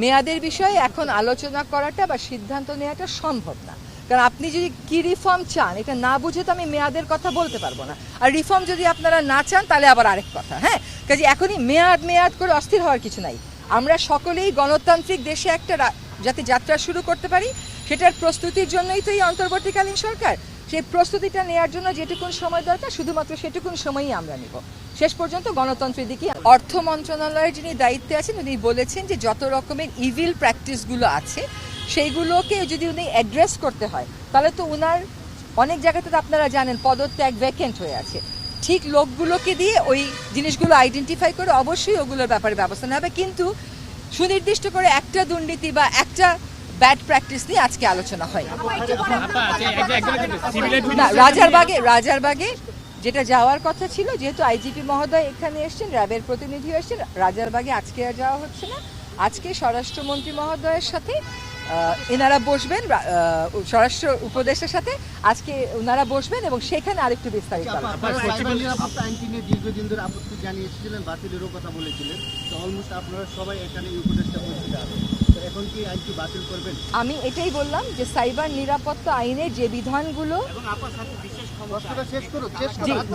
মেয়াদের বিষয়ে এখন আলোচনা করাটা বা সিদ্ধান্ত নেওয়াটা সম্ভব না, কারণ আপনি যদি কি রিফর্ম চান এটা না বুঝে তো আমি মেয়াদের কথা বলতে পারবো না। আর রিফর্ম যদি আপনারা না চান তাহলে আবার আরেক কথা। হ্যাঁ, কাজে এখনই মেয়াদ করে অস্থির হওয়ার কিছু নাই। আমরা সকলেই গণতান্ত্রিক দেশে একটা যাতে যাত্রা শুরু করতে পারি সেটার প্রস্তুতির জন্যই তো এই অন্তর্বর্তীকালীন সরকার। সেই প্রস্তুতিটা নেওয়ার জন্য যেটুকুন সময় দরকার শুধুমাত্র সেটুকুন সময়ই আমরা নেব। শেষ পর্যন্ত গণতন্ত্রের দিকে অর্থ মন্ত্রণালয়ের যিনি দায়িত্বে আছেন উনি বলেছেন যে যত রকমের ইভিল প্র্যাকটিসগুলো আছে সেইগুলোকে যদি উনি অ্যাড্রেস করতে হয় তাহলে তো উনার অনেক জায়গাতে তো আপনারা জানেন পদত্যাগ ভ্যাকেন্ট হয়ে আছে, ঠিক লোকগুলোকে দিয়ে ওই জিনিসগুলো আইডেন্টিফাই করে অবশ্যই ওগুলোর ব্যাপারে ব্যবস্থা নেওয়া হবে। কিন্তু সুনির্দিষ্ট করে একটা দুর্নীতি বা একটা ব্যাড প্র্যাকটিস নিয়ে আজকে আলোচনা হয় না। রাজারবাগে যেটা যাওয়ার কথা ছিল, যেহেতু আইজিপি মহোদয় এখানে এসছেন, র্যাবের প্রতিনিধি এসছেন, রাজারবাগে আজকে আর যাওয়া হচ্ছে না। আজকে স্বরাষ্ট্রমন্ত্রী মহোদয়ের সাথে এনারা বসবেন, স্বরাষ্ট্র উপদেষ্টার সাথে আজকে ওনারা বসবেন এবং সেখানে আরেকটু বিস্তারিত দীর্ঘদিন ধরে আপত্তি জানিয়েছিলেন, বাতিলেরও কথা বলেছিলেন, তো অলমোস্ট আপনারা সবাই এখানে উপদেষ্টা বসছিলেন, এখন কি আইনটি বাতিল করবেন? আমি এটাই বললাম যে সাইবার নিরাপত্তা আইনের যে বিধানগুলো,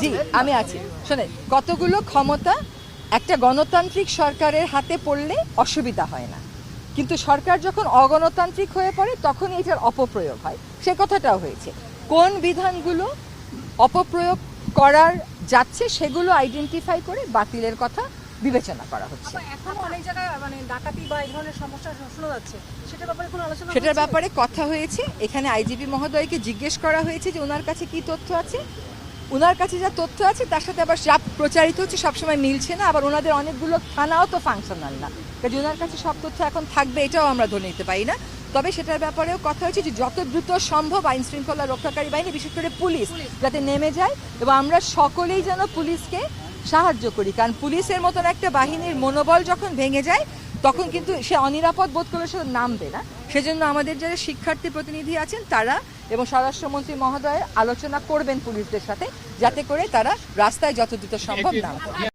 জি আমি আছি, শোনেন কতগুলো ক্ষমতা একটা গণতান্ত্রিক সরকারের হাতে পড়লে অসুবিধা হয় না, কিন্তু সরকার যখন অগণতান্ত্রিক হয়ে পড়ে তখন এটার অপপ্রয়োগ হয়। সে কথাটাও হয়েছে। কোন বিধানগুলো অপপ্রয়োগ করার যাচ্ছে সেগুলো আইডেন্টিফাই করে বাতিলের কথা বিবেচনা করা হচ্ছে। এখন অনেক জায়গায় মানে ডাকাতি বা এই ধরনের সমস্যা শোনা যাচ্ছে, সেটার ব্যাপারে কথা হয়েছে। এখানে আইজিপি মহোদয়কে জিজ্ঞেস করা হয়েছে যে ওনার কাছে কি তথ্য আছে। ওনার কাছে যা তথ্য আছে তার সাথে আবার যা প্রচারিত হচ্ছে সবসময় মিলছে না, আবার ওনাদের অনেকগুলো থানাও তো ফাংশনাল না, কাজে ওনার কাছে সব তথ্য এখন থাকবে এটাও আমরা ধরে নিতে পারি না। তবে সেটার ব্যাপারেও কথা হয়েছে যে যত দ্রুত সম্ভব আইন শৃঙ্খলা রক্ষাকারী বাহিনী, বিশেষ করে পুলিশ যাতে নেমে যায় এবং আমরা সকলেই যেন পুলিশকে সাহায্য করি, কারণ পুলিশের মতন একটা বাহিনীর মনোবল যখন ভেঙে যায় তখন কিন্তু সে অনিরাপদ বোধ করলে সে নামবে না। সেজন্য আমাদের যারা শিক্ষার্থী প্রতিনিধি আছেন তারা এবং স্বরাষ্ট্রমন্ত্রী মহোদয় আলোচনা করবেন পুলিশদের সাথে যাতে করে তারা রাস্তায় যত দ্রুত সম্ভব নামে।